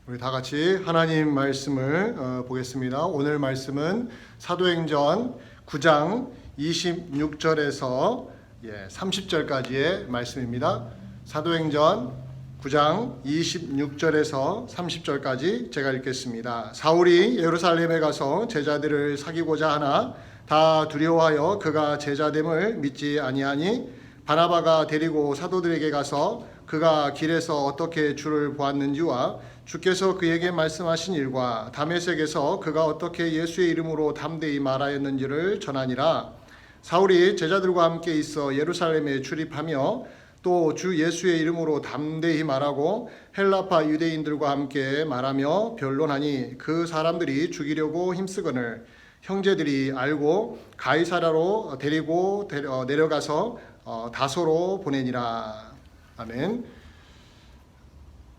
우리 다 같이 하나님 말씀을 보겠습니다. 오늘 말씀은 사도행전 9장 26절에서 30절까지의 말씀입니다. 사도행전 9장 26절에서 30절까지 제가 읽겠습니다. 사울이 예루살렘에 가서 제자들을 사귀고자 하나 다 두려워하여 그가 제자됨을 믿지 아니하니 바나바가 데리고 사도들에게 가서 그가 길에서 어떻게 주를 보았는지와 주께서 그에게 말씀하신 일과 다메섹에서 그가 어떻게 예수의 이름으로 담대히 말하였는지를 전하니라. 사울이 제자들과 함께 있어 예루살렘에 출입하며 또 주 예수의 이름으로 담대히 말하고 헬라파 유대인들과 함께 말하며 변론하니 그 사람들이 죽이려고 힘쓰거늘 형제들이 알고 가이사랴로 데리고 내려가서 다소로 보내니라. 아멘.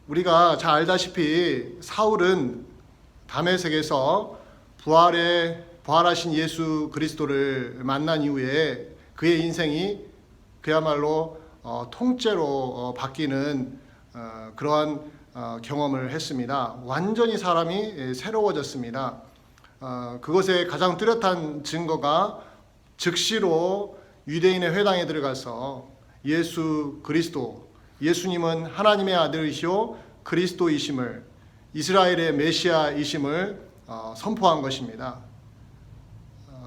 우리가 잘 알다시피 사울은 다메섹에서 부활하신 예수 그리스도를 만난 이후에 그의 인생이 그야말로 통째로 바뀌는 그러한 경험을 했습니다. 완전히 사람이 새로워졌습니다. 그것의 가장 뚜렷한 증거가 즉시로 유대인의 회당에 들어가서 예수 그리스도, 예수님은 하나님의 아들이시오 그리스도이심을, 이스라엘의 메시아이심을 선포한 것입니다.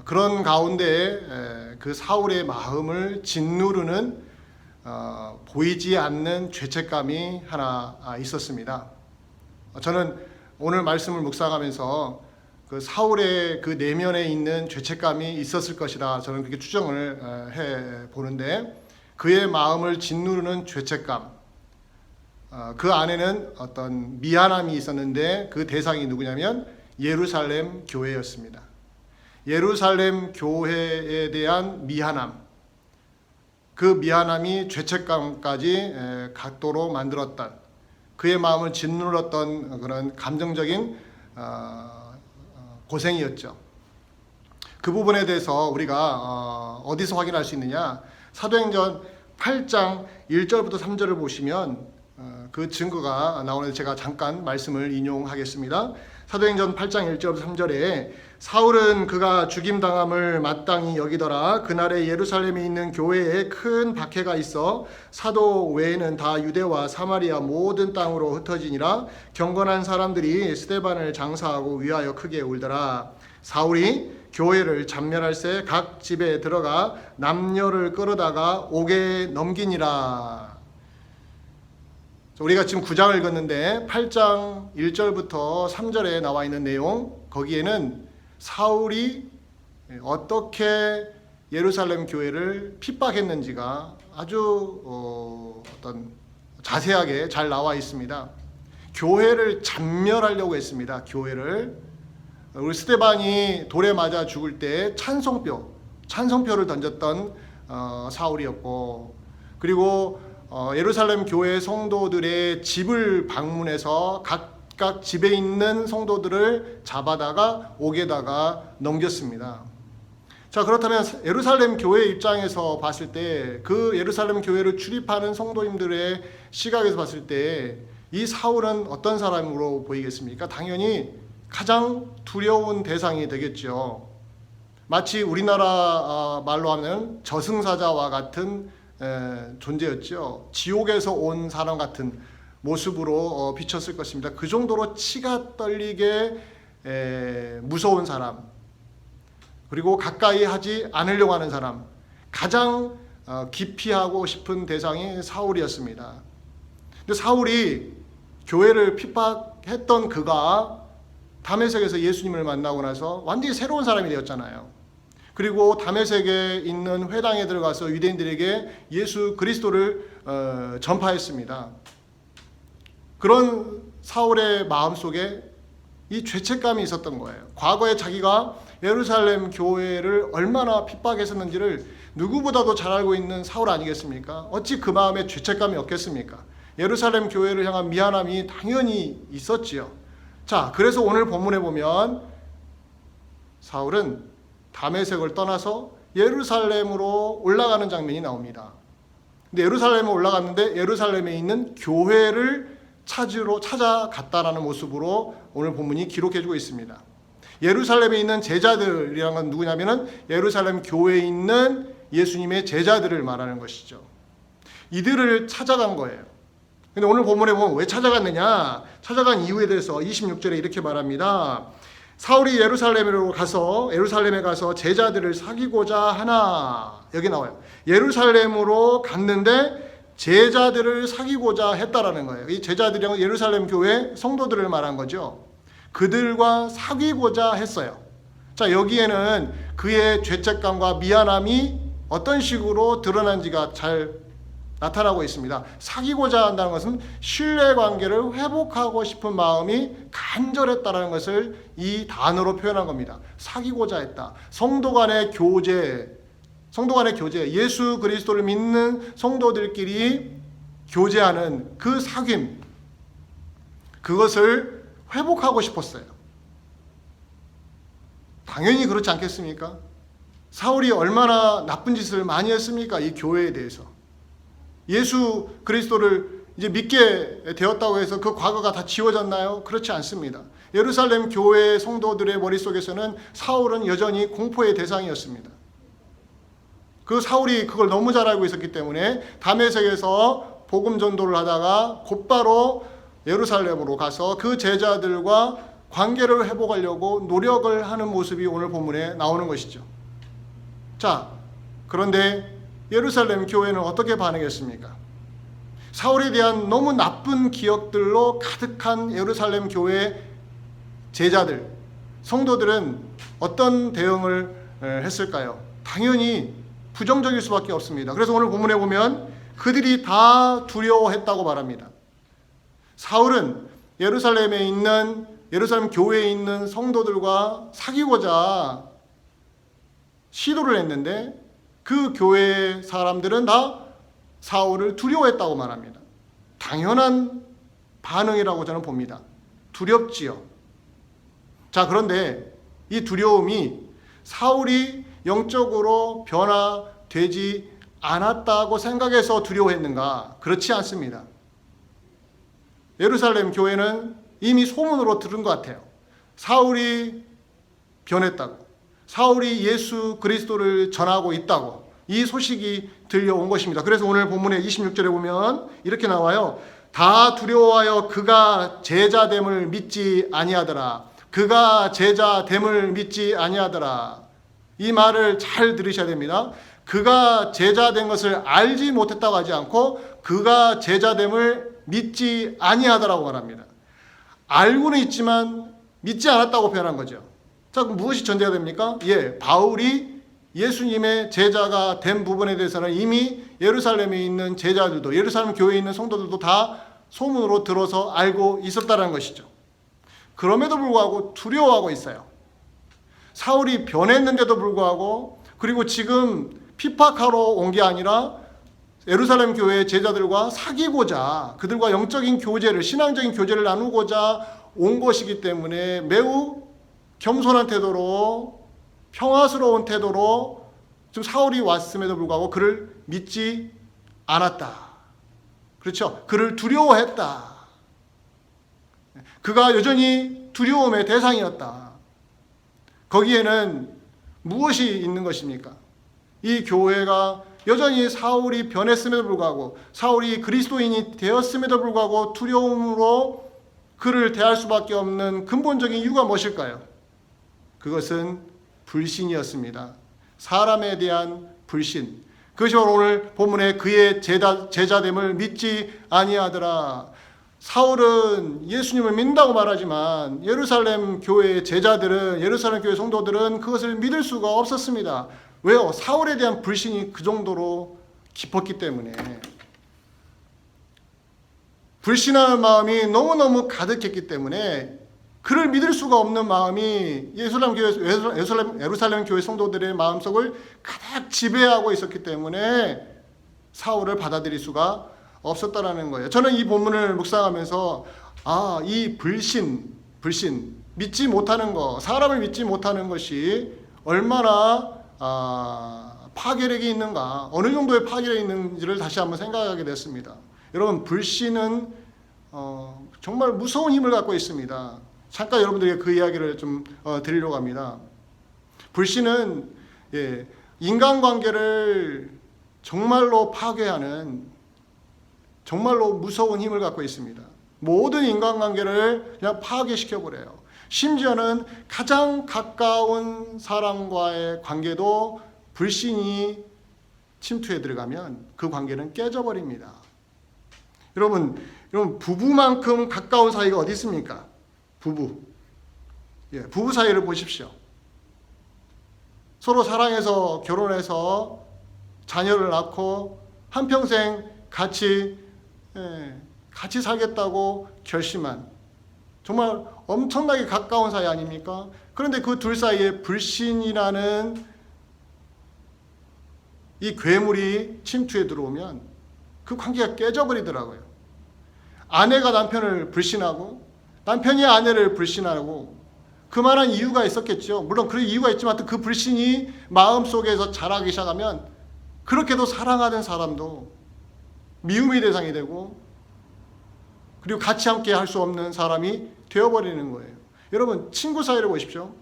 그런 가운데 그 사울의 마음을 짓누르는 보이지 않는 죄책감이 하나 있었습니다. 저는 오늘 말씀을 묵상하면서 그 사울의 그 내면에 있는 죄책감이 있었을 것이다, 저는 그렇게 추정을 해 보는데, 그의 마음을 짓누르는 죄책감, 그 안에는 어떤 미안함이 있었는데 그 대상이 누구냐면 예루살렘 교회였습니다. 예루살렘 교회에 대한 미안함, 그 미안함이 죄책감까지 갖도록 만들었던, 그의 마음을 짓눌렀던 그런 감정적인 고생이었죠. 그 부분에 대해서 우리가 어디서 확인할 수 있느냐? 사도행전 8장 1절부터 3절을 보시면 그 증거가 나오는데 제가 잠깐 말씀을 인용하겠습니다. 사도행전 8장 1절부터 3절에 사울은 그가 죽임당함을 마땅히 여기더라. 그날에 예루살렘에 있는 교회에 큰 박해가 있어 사도 외에는 다 유대와 사마리아 모든 땅으로 흩어지니라. 경건한 사람들이 스데반을 장사하고 위하여 크게 울더라. 사울이 교회를 잡멸할새 각 집에 들어가 남녀를 끌어다가 옥에 넘기니라. 우리가 지금 9장을 읽었는데 8장 1절부터 3절에 나와 있는 내용, 거기에는 사울이 어떻게 예루살렘 교회를 핍박했는지가 아주 어떤 자세하게 잘 나와 있습니다. 교회를 잡멸하려고 했습니다. 교회를. 우리 스데반이 돌에 맞아 죽을 때 찬송표를 던졌던 사울이었고, 그리고 예루살렘 교회 성도들의 집을 방문해서 각각 집에 있는 성도들을 잡아다가 옥에다가 넘겼습니다. 자, 그렇다면 예루살렘 교회 입장에서 봤을 때, 그 예루살렘 교회를 출입하는 성도님들의 시각에서 봤을 때 이 사울은 어떤 사람으로 보이겠습니까? 당연히 가장 두려운 대상이 되겠죠. 마치 우리나라 말로 하면 저승사자와 같은 존재였죠. 지옥에서 온 사람 같은 모습으로 비쳤을 것입니다. 그 정도로 치가 떨리게 무서운 사람, 그리고 가까이 하지 않으려고 하는 사람, 가장 기피하고 싶은 대상이 사울이었습니다. 근데 사울이 교회를 핍박했던 그가 다메섹에서 예수님을 만나고 나서 완전히 새로운 사람이 되었잖아요. 그리고 다메섹에 있는 회당에 들어가서 유대인들에게 예수 그리스도를 전파했습니다. 그런 사울의 마음속에 이 죄책감이 있었던 거예요. 과거에 자기가 예루살렘 교회를 얼마나 핍박했었는지를 누구보다도 잘 알고 있는 사울 아니겠습니까? 어찌 그 마음에 죄책감이 없겠습니까? 예루살렘 교회를 향한 미안함이 당연히 있었지요. 자, 그래서 오늘 본문에 보면 사울은 다메섹을 떠나서 예루살렘으로 올라가는 장면이 나옵니다. 근데 예루살렘에 올라갔는데 예루살렘에 있는 교회를 찾아갔다라는 모습으로 오늘 본문이 기록해주고 있습니다. 예루살렘에 있는 제자들이란 건 누구냐면은 예루살렘 교회에 있는 예수님의 제자들을 말하는 것이죠. 이들을 찾아간 거예요. 근데 오늘 본문에 보면 왜 찾아갔느냐? 찾아간 이유에 대해서 26절에 이렇게 말합니다. 사울이 예루살렘에 가서 제자들을 사귀고자 하나. 여기 나와요. 예루살렘으로 갔는데 제자들을 사귀고자 했다라는 거예요. 이 제자들이 예루살렘 교회 성도들을 말한 거죠. 그들과 사귀고자 했어요. 자, 여기에는 그의 죄책감과 미안함이 어떤 식으로 드러난지가 잘 나타나고 있습니다. 사귀고자 한다는 것은 신뢰관계를 회복하고 싶은 마음이 간절했다는 것을 이 단어로 표현한 겁니다. 사귀고자 했다. 성도 간의 교제, 예수 그리스도를 믿는 성도들끼리 교제하는 그 사귐, 그것을 회복하고 싶었어요. 당연히 그렇지 않겠습니까? 사울이 얼마나 나쁜 짓을 많이 했습니까? 이 교회에 대해서. 예수 그리스도를 이제 믿게 되었다고 해서 그 과거가 다 지워졌나요? 그렇지 않습니다. 예루살렘 교회 성도들의 머릿속에서는 사울은 여전히 공포의 대상이었습니다. 그 사울이 그걸 너무 잘 알고 있었기 때문에 다메섹에서 복음 전도를 하다가 곧바로 예루살렘으로 가서 그 제자들과 관계를 회복하려고 노력을 하는 모습이 오늘 본문에 나오는 것이죠. 자, 그런데 예루살렘 교회는 어떻게 반응했습니까? 사울에 대한 너무 나쁜 기억들로 가득한 예루살렘 교회 제자들, 성도들은 어떤 대응을 했을까요? 당연히 부정적일 수밖에 없습니다. 그래서 오늘 본문에 보면 그들이 다 두려워했다고 말합니다. 사울은 예루살em 교회에 있는 성도들과 사귀고자 시도를 했는데 그 교회 사람들은 다 사울을 두려워했다고 말합니다. 당연한 반응이라고 저는 봅니다. 두렵지요. 자, 그런데 이 두려움이 사울이 영적으로 변화되지 않았다고 생각해서 두려워했는가? 그렇지 않습니다. 예루살렘 교회는 이미 소문으로 들은 것 같아요. 사울이 변했다고. 사울이 예수 그리스도를 전하고 있다고. 이 소식이 들려온 것입니다. 그래서 오늘 본문의 26절에 보면 이렇게 나와요. 다 두려워하여 그가 제자됨을 믿지 아니하더라. 그가 제자됨을 믿지 아니하더라. 이 말을 잘 들으셔야 됩니다. 그가 제자된 것을 알지 못했다고 하지 않고 그가 제자됨을 믿지 아니하더라고 말합니다. 알고는 있지만 믿지 않았다고 표현한 거죠. 자, 그럼 무엇이 전제가 됩니까? 바울이 예수님의 제자가 된 부분에 대해서는 이미 예루살렘에 있는 제자들도, 예루살렘 교회에 있는 성도들도 다 소문으로 들어서 알고 있었다는 것이죠. 그럼에도 불구하고 두려워하고 있어요. 사울이 변했는데도 불구하고, 그리고 지금 핍박하러 온 게 아니라 예루살렘 교회의 제자들과 사귀고자, 그들과 영적인 교제를, 신앙적인 교제를 나누고자 온 것이기 때문에 매우 겸손한 태도로, 평화스러운 태도로 지금 사울이 왔음에도 불구하고 그를 믿지 않았다. 그렇죠? 그를 두려워했다. 그가 여전히 두려움의 대상이었다. 거기에는 무엇이 있는 것입니까? 이 교회가 여전히 사울이 변했음에도 불구하고, 사울이 그리스도인이 되었음에도 불구하고 두려움으로 그를 대할 수밖에 없는 근본적인 이유가 무엇일까요? 그것은 불신이었습니다. 사람에 대한 불신. 그것이 오늘 본문에 그의 제자됨을 믿지 아니하더라. 사울은 예수님을 믿는다고 말하지만 예루살렘 교회의 제자들은, 예루살렘 교회 성도들은 그것을 믿을 수가 없었습니다. 왜요? 사울에 대한 불신이 그 정도로 깊었기 때문에. 불신하는 마음이 너무너무 가득했기 때문에 그를 믿을 수가 없는 마음이 예루살렘 교회 성도들의 마음속을 가득 지배하고 있었기 때문에 사울을 받아들일 수가 없었다라는 거예요. 저는 이 본문을 묵상하면서 이 불신, 믿지 못하는 것, 사람을 믿지 못하는 것이 얼마나 파괴력이 있는가, 어느 정도의 파괴력이 있는지를 다시 한번 생각하게 됐습니다. 여러분, 불신은 정말 무서운 힘을 갖고 있습니다. 잠깐 여러분들에게 그 이야기를 좀 드리려고 합니다. 불신은 인간관계를 정말로 파괴하는 정말로 무서운 힘을 갖고 있습니다. 모든 인간관계를 그냥 파괴시켜버려요. 심지어는 가장 가까운 사람과의 관계도 불신이 침투해 들어가면 그 관계는 깨져버립니다. 여러분 부부만큼 가까운 사이가 어디 있습니까? 부부 사이를 보십시오. 서로 사랑해서 결혼해서 자녀를 낳고 한평생 같이 살겠다고 결심한 정말 엄청나게 가까운 사이 아닙니까? 그런데 그 둘 사이에 불신이라는 이 괴물이 침투해 들어오면 그 관계가 깨져버리더라고요. 아내가 남편을 불신하고 남편이 아내를 불신하고 그만한 이유가 있었겠죠. 물론 그런 이유가 있지만 그 불신이 마음속에서 자라기 시작하면 그렇게도 사랑하는 사람도 미움의 대상이 되고 그리고 같이 함께 할 수 없는 사람이 되어버리는 거예요. 여러분 친구 사이를 보십시오.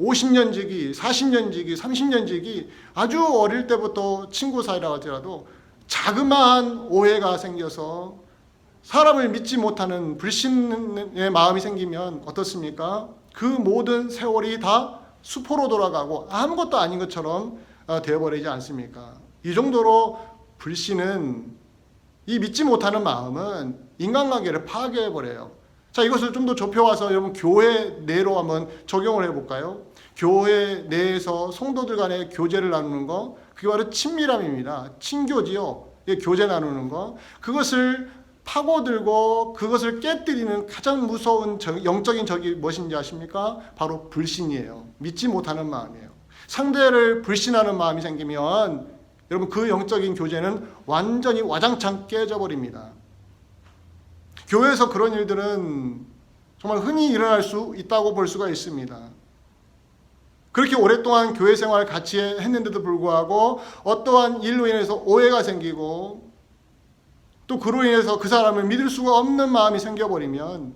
50년 지기, 40년 지기, 30년 지기 아주 어릴 때부터 친구 사이라고 하더라도 자그마한 오해가 생겨서 사람을 믿지 못하는 불신의 마음이 생기면 어떻습니까? 그 모든 세월이 다 수포로 돌아가고 아무것도 아닌 것처럼 되어버리지 않습니까? 이 정도로 불신은 이 믿지 못하는 마음은 인간관계를 파괴해버려요. 자, 이것을 좀 더 좁혀와서 여러분 교회 내로 한번 적용을 해볼까요? 교회 내에서 성도들 간의 교제를 나누는 거 그게 바로 친밀함입니다. 친교지요. 교제 나누는 거 그것을 파고들고 그것을 깨뜨리는 가장 무서운 영적인 적이 무엇인지 아십니까? 바로 불신이에요. 믿지 못하는 마음이에요. 상대를 불신하는 마음이 생기면 여러분 그 영적인 교제는 완전히 와장창 깨져버립니다. 교회에서 그런 일들은 정말 흔히 일어날 수 있다고 볼 수가 있습니다. 그렇게 오랫동안 교회 생활을 같이 했는데도 불구하고 어떠한 일로 인해서 오해가 생기고 또 그로 인해서 그 사람을 믿을 수가 없는 마음이 생겨버리면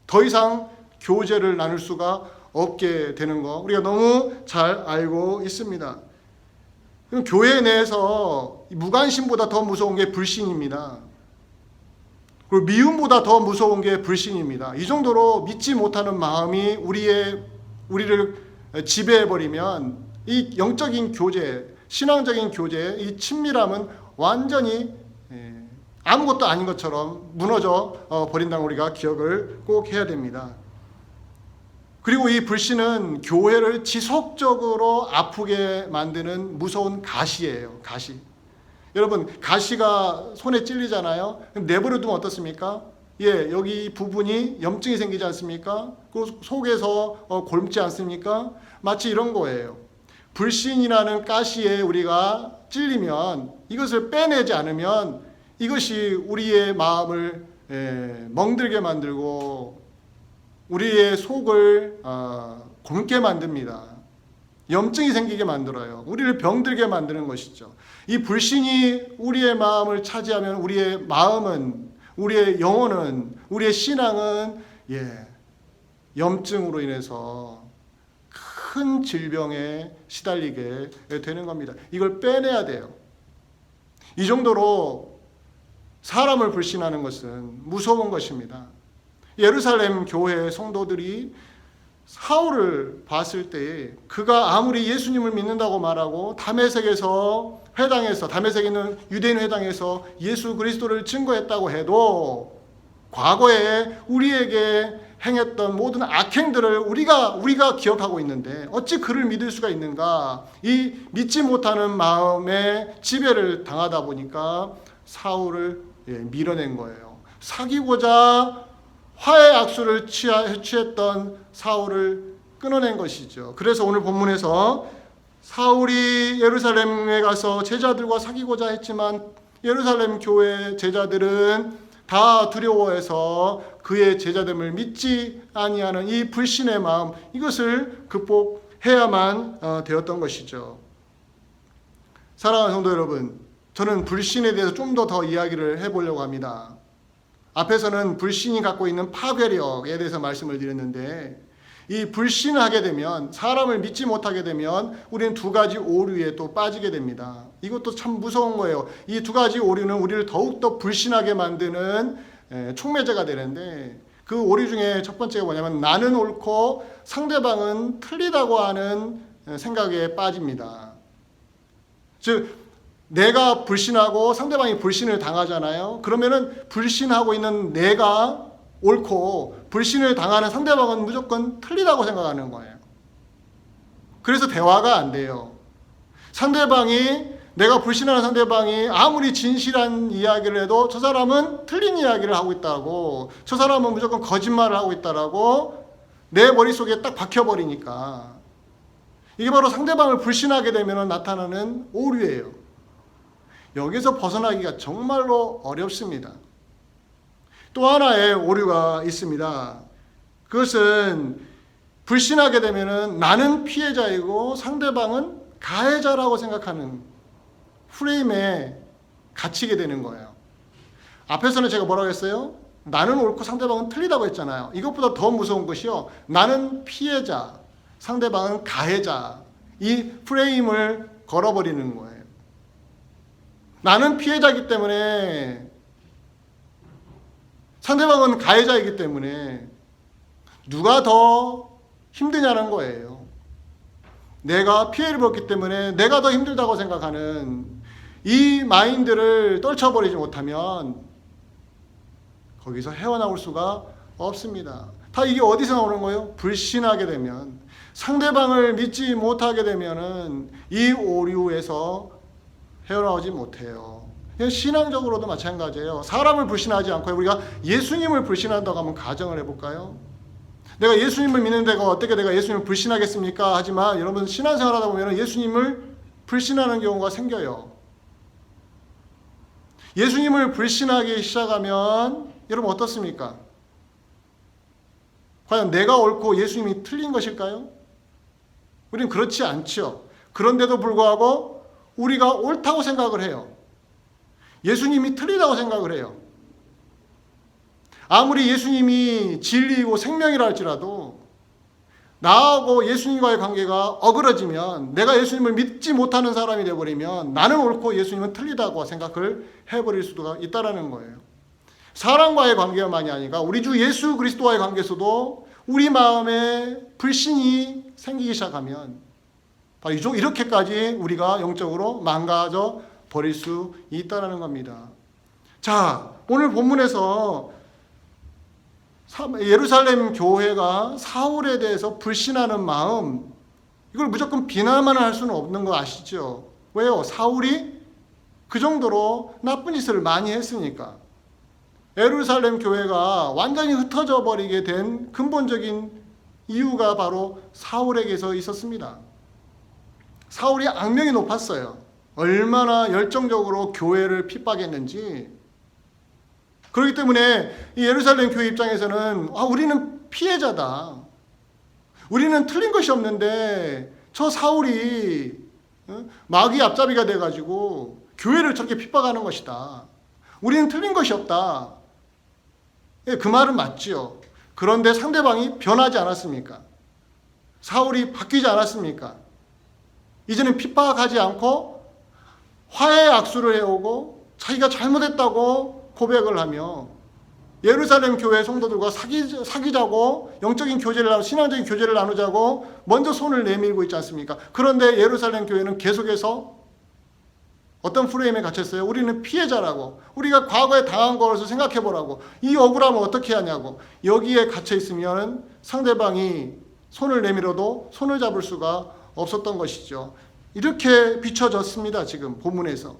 더 이상 교제를 나눌 수가 없게 되는 거 우리가 너무 잘 알고 있습니다. 교회 내에서 무관심보다 더 무서운 게 불신입니다. 그리고 미움보다 더 무서운 게 불신입니다. 이 정도로 믿지 못하는 마음이 우리를 지배해버리면 이 영적인 교제, 신앙적인 교제, 이 친밀함은 완전히 아무것도 아닌 것처럼 무너져 버린다는 우리가 기억을 꼭 해야 됩니다. 그리고 이 불신은 교회를 지속적으로 아프게 만드는 무서운 가시예요. 가시. 여러분 가시가 손에 찔리잖아요. 내버려 두면 어떻습니까? 여기 부분이 염증이 생기지 않습니까? 그 속에서 곪지 않습니까? 마치 이런 거예요. 불신이라는 가시에 우리가 찔리면 이것을 빼내지 않으면 이것이 우리의 마음을 멍들게 만들고 우리의 속을 곪게 만듭니다. 염증이 생기게 만들어요. 우리를 병들게 만드는 것이죠. 이 불신이 우리의 마음을 차지하면 우리의 마음은, 우리의 영혼은, 우리의 신앙은 염증으로 인해서 큰 질병에 시달리게 되는 겁니다. 이걸 빼내야 돼요. 이 정도로 사람을 불신하는 것은 무서운 것입니다. 예루살렘 교회 성도들이 사울을 봤을 때 그가 아무리 예수님을 믿는다고 말하고 다메섹에 있는 유대인 회당에서 예수 그리스도를 증거했다고 해도 과거에 우리에게 행했던 모든 악행들을 우리가 기억하고 있는데 어찌 그를 믿을 수가 있는가? 이 믿지 못하는 마음에 지배를 당하다 보니까 사울을 밀어낸 거예요. 사귀고자 화해 악수를 취했던 사울을 끊어낸 것이죠. 그래서 오늘 본문에서 사울이 예루살렘에 가서 제자들과 사귀고자 했지만 예루살렘 교회 제자들은 다 두려워해서 그의 제자됨을 믿지 아니하는 이 불신의 마음, 이것을 극복해야만 되었던 것이죠. 사랑하는 성도 여러분, 저는 불신에 대해서 좀 더 이야기를 해보려고 합니다. 앞에서는 불신이 갖고 있는 파괴력에 대해서 말씀을 드렸는데, 이 불신을 하게 되면, 사람을 믿지 못하게 되면 우리는 두 가지 오류에 또 빠지게 됩니다. 이것도 참 무서운 거예요. 이 두 가지 오류는 우리를 더욱더 불신하게 만드는 촉매제가 되는데, 그 오류 중에 첫 번째가 뭐냐면 나는 옳고 상대방은 틀리다고 하는 생각에 빠집니다. 즉 내가 불신하고 상대방이 불신을 당하잖아요. 그러면은 불신하고 있는 내가 옳고 불신을 당하는 상대방은 무조건 틀리다고 생각하는 거예요. 그래서 대화가 안 돼요. 내가 불신하는 상대방이 아무리 진실한 이야기를 해도 저 사람은 틀린 이야기를 하고 있다고, 저 사람은 무조건 거짓말을 하고 있다라고 내 머릿속에 딱 박혀버리니까, 이게 바로 상대방을 불신하게 되면 나타나는 오류예요. 여기서 벗어나기가 정말로 어렵습니다. 또 하나의 오류가 있습니다. 그것은 불신하게 되면 나는 피해자이고 상대방은 가해자라고 생각하는 프레임에 갇히게 되는 거예요. 앞에서는 제가 뭐라고 했어요? 나는 옳고 상대방은 틀리다고 했잖아요. 이것보다 더 무서운 것이요, 나는 피해자, 상대방은 가해자, 이 프레임을 걸어버리는 거예요. 나는 피해자이기 때문에, 상대방은 가해자이기 때문에 누가 더 힘드냐는 거예요. 내가 피해를 입었기 때문에 내가 더 힘들다고 생각하는 이 마인드를 떨쳐버리지 못하면 거기서 헤어나올 수가 없습니다. 다 이게 어디서 나오는 거예요? 불신하게 되면, 상대방을 믿지 못하게 되면은 이 오류에서 헤어나오지 못해요. 신앙적으로도 마찬가지예요. 사람을 불신하지 않고 우리가 예수님을 불신한다고 하면 가정을 해볼까요? 내가 예수님을 믿는 데가 어떻게 내가 예수님을 불신하겠습니까? 하지만 여러분, 신앙생활 하다 보면 예수님을 불신하는 경우가 생겨요. 예수님을 불신하기 시작하면 여러분 어떻습니까? 과연 내가 옳고 예수님이 틀린 것일까요? 우리는 그렇지 않죠. 그런데도 불구하고 우리가 옳다고 생각을 해요. 예수님이 틀리다고 생각을 해요. 아무리 예수님이 진리이고 생명이라 할지라도 나하고 예수님과의 관계가 어그러지면, 내가 예수님을 믿지 못하는 사람이 되어버리면 나는 옳고 예수님은 틀리다고 생각을 해버릴 수가 있다는 거예요. 사람과의 관계만이 아니라 우리 주 예수 그리스도와의 관계에서도 우리 마음에 불신이 생기기 시작하면 바로 이렇게까지 우리가 영적으로 망가져 버릴 수 있다는 겁니다. 자, 오늘 본문에서 예루살렘 교회가 사울에 대해서 불신하는 마음, 이걸 무조건 비난만 할 수는 없는 거 아시죠? 왜요? 사울이 그 정도로 나쁜 짓을 많이 했으니까. 예루살렘 교회가 완전히 흩어져 버리게 된 근본적인 이유가 바로 사울에게서 있었습니다. 사울이 악명이 높았어요. 얼마나 열정적으로 교회를 핍박했는지. 그렇기 때문에 이 예루살렘 교회 입장에서는 우리는 피해자다. 우리는 틀린 것이 없는데 저 사울이 마귀 앞잡이가 돼가지고 교회를 저렇게 핍박하는 것이다. 우리는 틀린 것이 없다. 그 말은 맞지요. 그런데 상대방이 변하지 않았습니까? 사울이 바뀌지 않았습니까? 이제는 핍박하지 않고 화해의 악수를 해오고 자기가 잘못했다고 고백을 하며 예루살렘 교회 성도들과 사귀자고 영적인 교제를 신앙적인 교제를 나누자고 먼저 손을 내밀고 있지 않습니까? 그런데 예루살렘 교회는 계속해서 어떤 프레임에 갇혔어요? 우리는 피해자라고, 우리가 과거에 당한 것을 생각해 보라고, 이 억울함을 어떻게 하냐고. 여기에 갇혀 있으면 상대방이 손을 내밀어도 손을 잡을 수가 없었던 것이죠. 이렇게 비춰졌습니다. 지금 본문에서.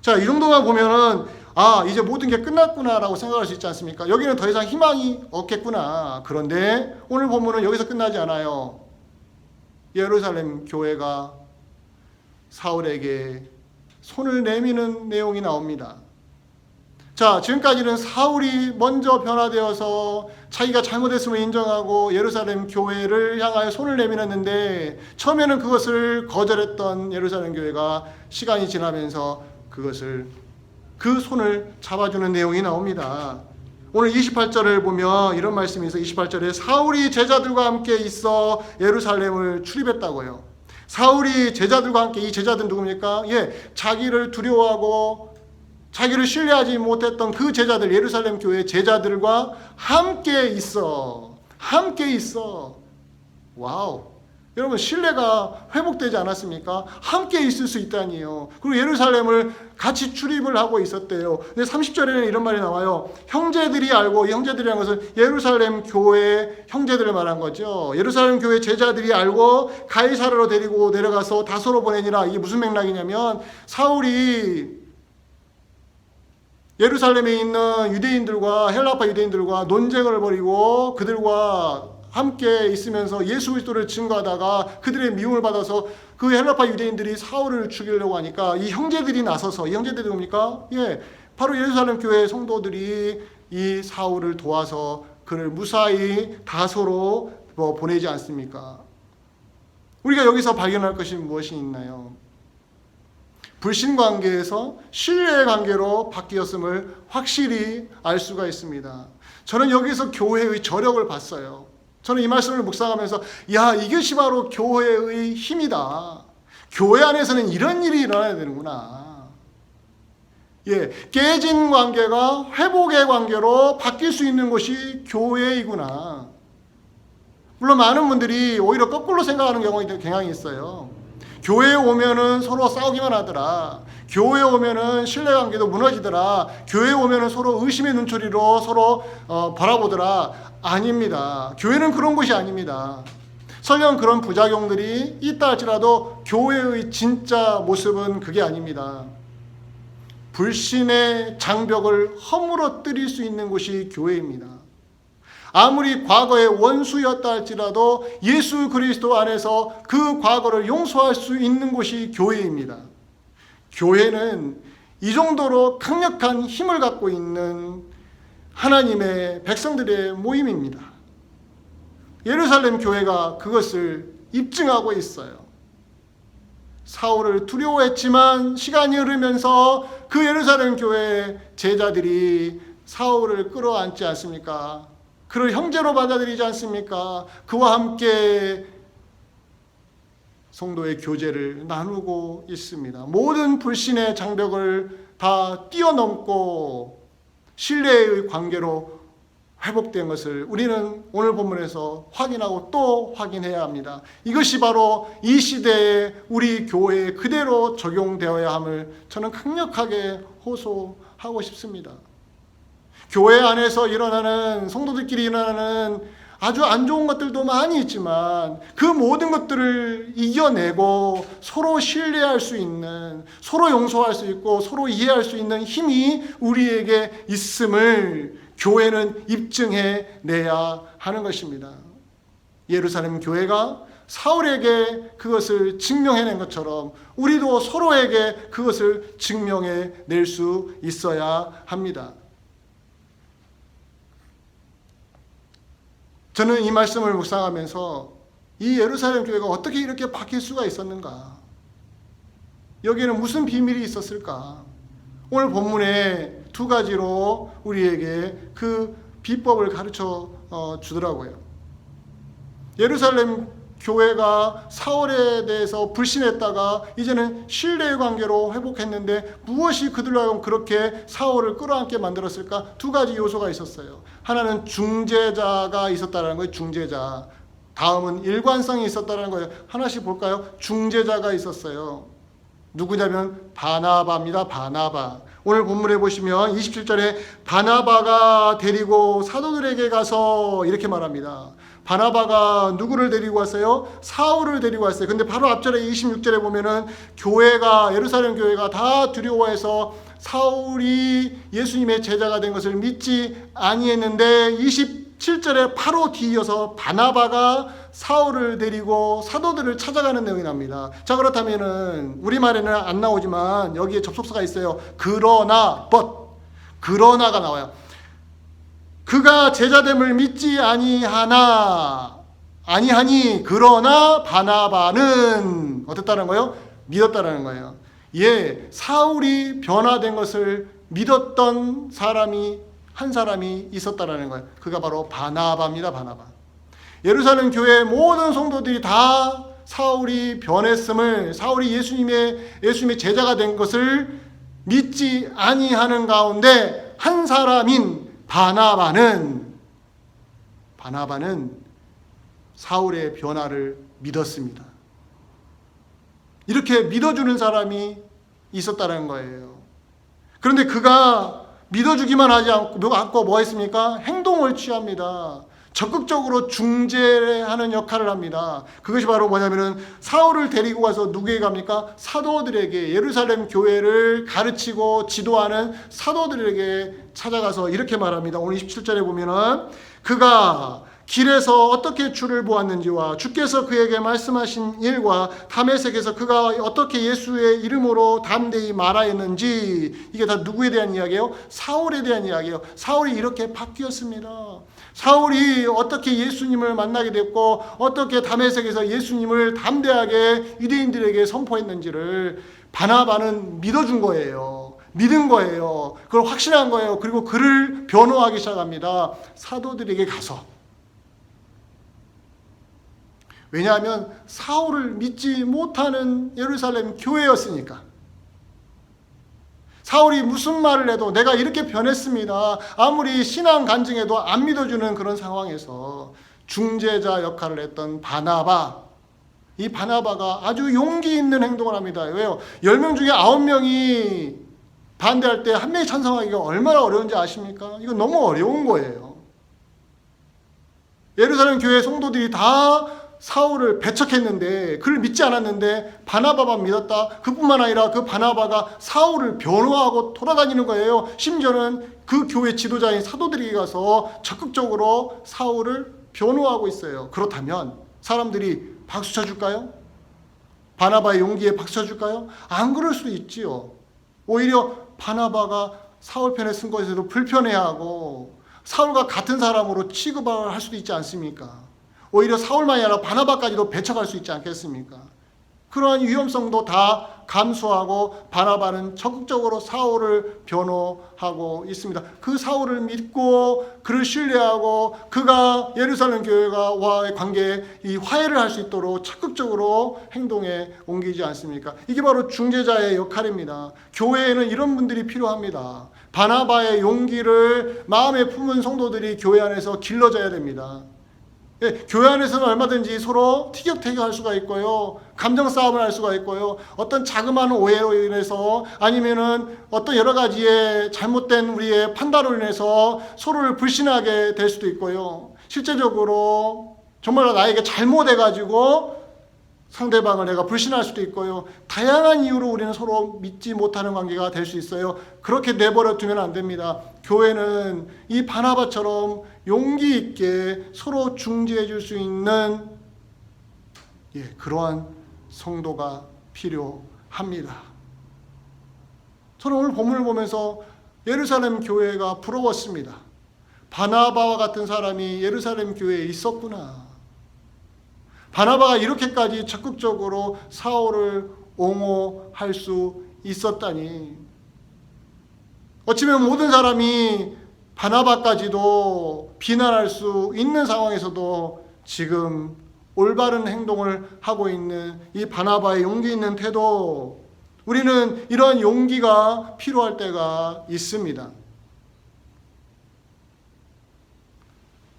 자, 이 정도만 보면은 이제 모든 게 끝났구나라고 생각할 수 있지 않습니까? 여기는 더 이상 희망이 없겠구나. 그런데 오늘 본문은 여기서 끝나지 않아요. 예루살렘 교회가 사울에게 손을 내미는 내용이 나옵니다. 자, 지금까지는 사울이 먼저 변화되어서 자기가 잘못했음을 인정하고 예루살렘 교회를 향하여 손을 내밀었는데, 처음에는 그것을 거절했던 예루살렘 교회가 시간이 지나면서 그것을 그 손을 잡아주는 내용이 나옵니다. 오늘 28절을 보면 이런 말씀이 있어요. 28절에 사울이 제자들과 함께 있어 예루살렘을 출입했다고요. 사울이 제자들과 함께, 이 제자들은 누굽니까? 자기를 두려워하고 자기를 신뢰하지 못했던 그 제자들, 예루살렘 교회 제자들과 함께 있어. 와우. 여러분, 신뢰가 회복되지 않았습니까? 함께 있을 수 있다니요. 그리고 예루살렘을 같이 출입을 하고 있었대요. 근데 30절에는 이런 말이 나와요. 형제들이 알고, 이 형제들이라는 것은 예루살렘 교회 형제들을 말한 거죠. 예루살렘 교회 제자들이 알고 가이사랴로 데리고 내려가서 다소로 보내니라. 이게 무슨 맥락이냐면, 사울이 예루살렘에 있는 유대인들과, 헬라파 유대인들과 논쟁을 벌이고 그들과 함께 있으면서 예수 그리스도를 증거하다가 그들의 미움을 받아서 그 헬라파 유대인들이 사울을 죽이려고 하니까 이 형제들이 나서서, 이 형제들이 뭡니까? 바로 예루살렘 교회 성도들이 이 사울을 도와서 그를 무사히 다소로 보내지 않습니까? 우리가 여기서 발견할 것이 무엇이 있나요? 불신 관계에서 신뢰의 관계로 바뀌었음을 확실히 알 수가 있습니다. 저는 여기서 교회의 저력을 봤어요. 저는 이 말씀을 묵상하면서 이것이 바로 교회의 힘이다. 교회 안에서는 이런 일이 일어나야 되는구나. 깨진 관계가 회복의 관계로 바뀔 수 있는 것이 교회이구나. 물론 많은 분들이 오히려 거꾸로 생각하는 경우가 굉장히 있어요. 교회에 오면은 서로 싸우기만 하더라. 교회에 오면은 신뢰관계도 무너지더라. 교회에 오면은 서로 의심의 눈초리로 서로 바라보더라. 아닙니다. 교회는 그런 곳이 아닙니다. 설령 그런 부작용들이 있다 할지라도 교회의 진짜 모습은 그게 아닙니다. 불신의 장벽을 허물어뜨릴 수 있는 곳이 교회입니다. 아무리 과거의 원수였다 할지라도 예수 그리스도 안에서 그 과거를 용서할 수 있는 곳이 교회입니다. 교회는 이 정도로 강력한 힘을 갖고 있는 하나님의 백성들의 모임입니다. 예루살렘 교회가 그것을 입증하고 있어요. 사울을 두려워했지만 시간이 흐르면서 그 예루살렘 교회 제자들이 사울을 끌어안지 않습니까? 그를 형제로 받아들이지 않습니까? 그와 함께 성도의 교제를 나누고 있습니다. 모든 불신의 장벽을 다 뛰어넘고 신뢰의 관계로 회복된 것을 우리는 오늘 본문에서 확인하고 또 확인해야 합니다. 이것이 바로 이 시대에 우리 교회에 그대로 적용되어야 함을 저는 강력하게 호소하고 싶습니다. 교회 안에서 일어나는, 성도들끼리 일어나는 아주 안 좋은 것들도 많이 있지만 그 모든 것들을 이겨내고 서로 신뢰할 수 있는, 서로 용서할 수 있고 서로 이해할 수 있는 힘이 우리에게 있음을 교회는 입증해 내야 하는 것입니다. 예루살렘 교회가 사울에게 그것을 증명해낸 것처럼 우리도 서로에게 그것을 증명해 낼 수 있어야 합니다. 저는 이 말씀을 묵상하면서 이 예루살렘 교회가 어떻게 이렇게 바뀔 수가 있었는가? 여기에는 무슨 비밀이 있었을까? 오늘 본문에 두 가지로 우리에게 그 비법을 가르쳐 주더라고요. 예루살렘 교회가 사울에 대해서 불신했다가 이제는 신뢰의 관계로 회복했는데 무엇이 그들로 하여금 그렇게 사울을 끌어안게 만들었을까? 두 가지 요소가 있었어요. 하나는 중재자가 있었다는 거예요. 중재자. 다음은 일관성이 있었다는 거예요. 하나씩 볼까요? 중재자가 있었어요. 누구냐면 바나바입니다. 바나바. 오늘 본문에 보시면 27절에 바나바가 데리고 사도들에게 가서 이렇게 말합니다. 바나바가 누구를 데리고 왔어요? 사울을 데리고 왔어요. 근데 바로 앞절에 26절에 보면은 교회가, 예루살렘 교회가 다 두려워해서 사울이 예수님의 제자가 된 것을 믿지 아니했는데 27절에 바로 뒤이어서 바나바가 사울을 데리고 사도들을 찾아가는 내용이 납니다. 자, 그렇다면은 우리말에는 안 나오지만 여기에 접속사가 있어요. 그러나, 그러나가 나와요. 그가 제자됨을 믿지 아니하니 그러나 바나바는 어땠다는 거예요? 믿었다는 거예요. 사울이 변화된 것을 믿었던 사람이 한 사람이 있었다라는 거예요. 그가 바로 바나바입니다. 바나바. 예루살렘 교회 모든 성도들이 다 사울이 변했음을, 사울이 예수님의 제자가 된 것을 믿지 아니하는 가운데 한 사람인 바나바는 사울의 변화를 믿었습니다. 이렇게 믿어주는 사람이 있었다는 거예요. 그런데 그가 믿어주기만 하지 않고 뭐 했습니까? 행동을 취합니다. 적극적으로 중재하는 역할을 합니다. 그것이 바로 뭐냐면은 사울을 데리고 가서 누구에게 갑니까? 사도들에게, 예루살렘 교회를 가르치고 지도하는 사도들에게 찾아가서 이렇게 말합니다. 오늘 27절에 보면은 그가 길에서 어떻게 주를 보았는지와 주께서 그에게 말씀하신 일과 다메섹에서 그가 어떻게 예수의 이름으로 담대히 말하였는지, 이게 다 누구에 대한 이야기예요? 사울에 대한 이야기예요. 사울이 이렇게 바뀌었습니다. 사울이 어떻게 예수님을 만나게 됐고 어떻게 다메섹에서 예수님을 담대하게 유대인들에게 선포했는지를 바나바는 믿어준 거예요. 믿은 거예요. 그걸 확신한 거예요. 그리고 그를 변호하기 시작합니다. 사도들에게 가서. 왜냐하면 사울을 믿지 못하는 예루살렘 교회였으니까. 사울이 무슨 말을 해도 내가 이렇게 변했습니다. 아무리 신앙 간증해도 안 믿어주는 그런 상황에서 중재자 역할을 했던 바나바. 이 바나바가 아주 용기 있는 행동을 합니다. 왜요? 10명 중에 9명이 반대할 때 한 명이 찬성하기가 얼마나 어려운지 아십니까? 이건 너무 어려운 거예요. 예루살렘 교회 성도들이 다 사울을 배척했는데, 그를 믿지 않았는데 바나바만 믿었다. 그뿐만 아니라 그 바나바가 사울을 변호하고 돌아다니는 거예요. 심지어는 그 교회 지도자인 사도들에게 가서 적극적으로 사울을 변호하고 있어요. 그렇다면 사람들이 박수 쳐줄까요? 바나바의 용기에 박수 쳐줄까요? 안 그럴 수도 있지요. 오히려 바나바가 사울 편에 쓴 것에도 불편해하고 사울과 같은 사람으로 취급을 할 수도 있지 않습니까? 오히려 사울만이 아니라 바나바까지도 배척할 수 있지 않겠습니까? 그러한 위험성도 다 감수하고 바나바는 적극적으로 사울을 변호하고 있습니다. 그 사울을 믿고 그를 신뢰하고 그가 예루살렘 교회와의 관계에 이 화해를 할 수 있도록 적극적으로 행동에 옮기지 않습니까? 이게 바로 중재자의 역할입니다. 교회에는 이런 분들이 필요합니다. 바나바의 용기를 마음에 품은 성도들이 교회 안에서 길러져야 됩니다. 교회 안에서는 얼마든지 서로 티격태격할 수가 있고요. 감정 싸움을 할 수가 있고요. 어떤 자그마한 오해로 인해서 아니면은 어떤 여러 가지의 잘못된 우리의 판단으로 인해서 서로를 불신하게 될 수도 있고요. 실제적으로 정말로 나에게 잘못해가지고 상대방을 내가 불신할 수도 있고요. 다양한 이유로 우리는 서로 믿지 못하는 관계가 될 수 있어요. 그렇게 내버려 두면 안 됩니다. 교회는 이 바나바처럼 용기 있게 서로 중재해 줄 수 있는 그러한 성도가 필요합니다. 저는 오늘 본문을 보면서 예루살렘 교회가 부러웠습니다. 바나바와 같은 사람이 예루살렘 교회에 있었구나. 바나바가 이렇게까지 적극적으로 사울을 옹호할 수 있었다니. 어찌보면 모든 사람이 바나바까지도 비난할 수 있는 상황에서도 지금 올바른 행동을 하고 있는 이 바나바의 용기 있는 태도, 우리는 이러한 용기가 필요할 때가 있습니다.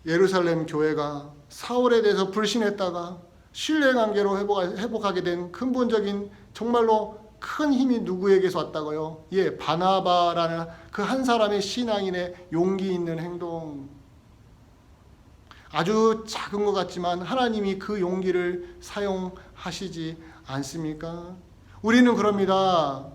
예루살렘 교회가 사울에 대해서 불신했다가 신뢰관계로 회복하게 된 근본적인 정말로 큰 힘이 누구에게서 왔다고요? 바나바라는 그 한 사람의 신앙인의 용기 있는 행동. 아주 작은 것 같지만 하나님이 그 용기를 사용하시지 않습니까? 우리는 그럽니다.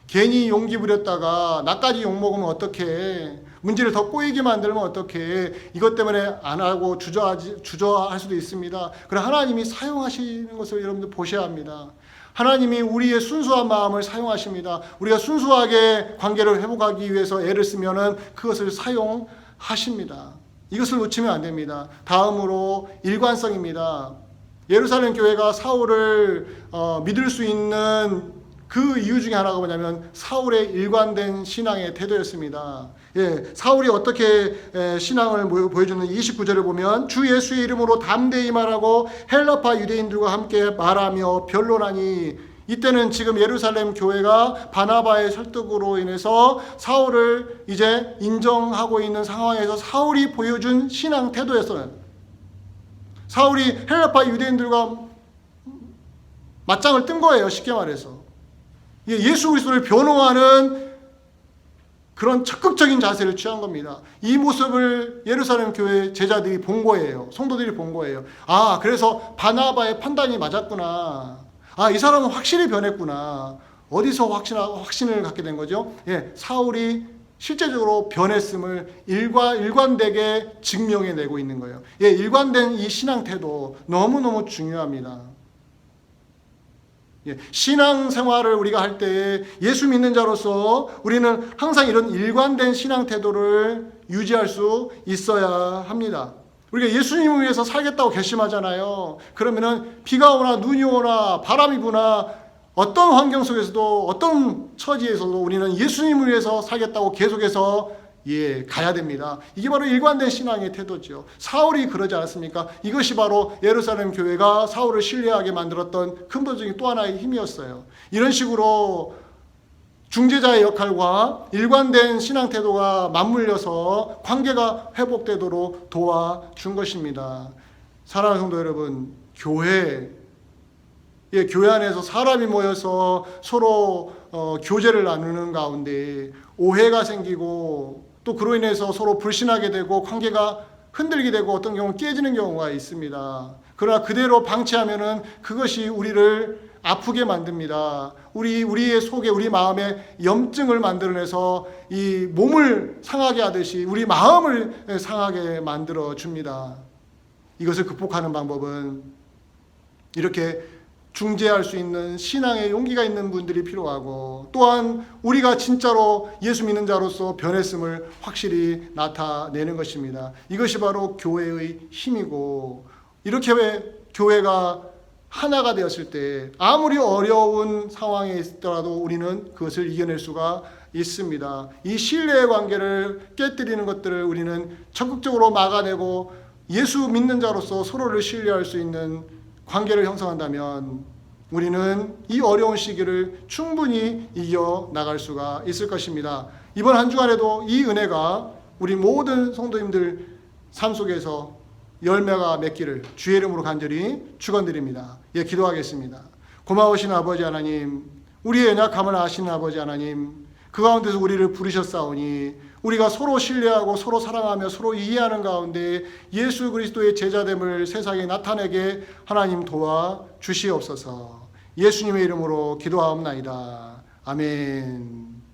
괜히 용기 부렸다가 나까지 욕먹으면 어떡해? 문제를 더 꼬이게 만들면 어떡해? 이것 때문에 안 하고 주저할 수도 있습니다. 그러나 하나님이 사용하시는 것을 여러분들 보셔야 합니다. 하나님이 우리의 순수한 마음을 사용하십니다. 우리가 순수하게 관계를 회복하기 위해서 애를 쓰면은 그것을 사용하십니다. 이것을 놓치면 안 됩니다. 다음으로 일관성입니다. 예루살렘 교회가 사울을 믿을 수 있는 그 이유 중에 하나가 뭐냐면 사울의 일관된 신앙의 태도였습니다. 사울이 어떻게 신앙을 보여주는 29절을 보면 주 예수의 이름으로 담대히 말하고 헬라파 유대인들과 함께 말하며 변론하니, 이때는 지금 예루살렘 교회가 바나바의 설득으로 인해서 사울을 이제 인정하고 있는 상황에서 사울이 보여준 신앙 태도였어요. 사울이 헬라파 유대인들과 맞짱을 뜬 거예요. 쉽게 말해서 예수 그리스도를 변호하는 그런 적극적인 자세를 취한 겁니다. 이 모습을 예루살렘 교회 제자들이 본 거예요. 성도들이 본 거예요. 그래서 바나바의 판단이 맞았구나. 이 사람은 확실히 변했구나. 어디서 확신을 갖게 된 거죠? 사울이 실제적으로 변했음을 일관되게 증명해내고 있는 거예요. 일관된 이 신앙 태도 너무너무 중요합니다. 신앙생활을 우리가 할 때 예수 믿는 자로서 우리는 항상 이런 일관된 신앙 태도를 유지할 수 있어야 합니다. 우리가 예수님을 위해서 살겠다고 결심하잖아요. 그러면은 비가 오나 눈이 오나 바람이 부나 어떤 환경 속에서도 어떤 처지에서도 우리는 예수님을 위해서 살겠다고 계속해서 가야 됩니다. 이게 바로 일관된 신앙의 태도죠. 사울이 그러지 않았습니까? 이것이 바로 예루살렘 교회가 사울을 신뢰하게 만들었던 근본적인 또 하나의 힘이었어요. 이런 식으로 중재자의 역할과 일관된 신앙 태도가 맞물려서 관계가 회복되도록 도와준 것입니다. 사랑하는 성도 여러분, 교회 안에서 사람이 모여서 서로 교제를 나누는 가운데 오해가 생기고 또 그로 인해서 서로 불신하게 되고 관계가 흔들게 되고 어떤 경우는 깨지는 경우가 있습니다. 그러나 그대로 방치하면은 그것이 우리를 아프게 만듭니다. 우리의 속에, 우리 마음에 염증을 만들어내서 이 몸을 상하게 하듯이 우리 마음을 상하게 만들어 줍니다. 이것을 극복하는 방법은 이렇게 중재할 수 있는 신앙의 용기가 있는 분들이 필요하고, 또한 우리가 진짜로 예수 믿는 자로서 변했음을 확실히 나타내는 것입니다. 이것이 바로 교회의 힘이고, 이렇게 교회가 하나가 되었을 때 아무리 어려운 상황에 있더라도 우리는 그것을 이겨낼 수가 있습니다. 이 신뢰의 관계를 깨뜨리는 것들을 우리는 적극적으로 막아내고 예수 믿는 자로서 서로를 신뢰할 수 있는 관계를 형성한다면 우리는 이 어려운 시기를 충분히 이겨 나갈 수가 있을 것입니다. 이번 한 주간에도 이 은혜가 우리 모든 성도님들 삶 속에서 열매가 맺기를 주의 이름으로 간절히 축원드립니다. 기도하겠습니다. 고마우신 아버지 하나님, 우리의 연약함을 아시는 아버지 하나님, 그 가운데서 우리를 부르셨사오니 우리가 서로 신뢰하고 서로 사랑하며 서로 이해하는 가운데 예수 그리스도의 제자됨을 세상에 나타내게 하나님 도와 주시옵소서. 예수님의 이름으로 기도하옵나이다. 아멘.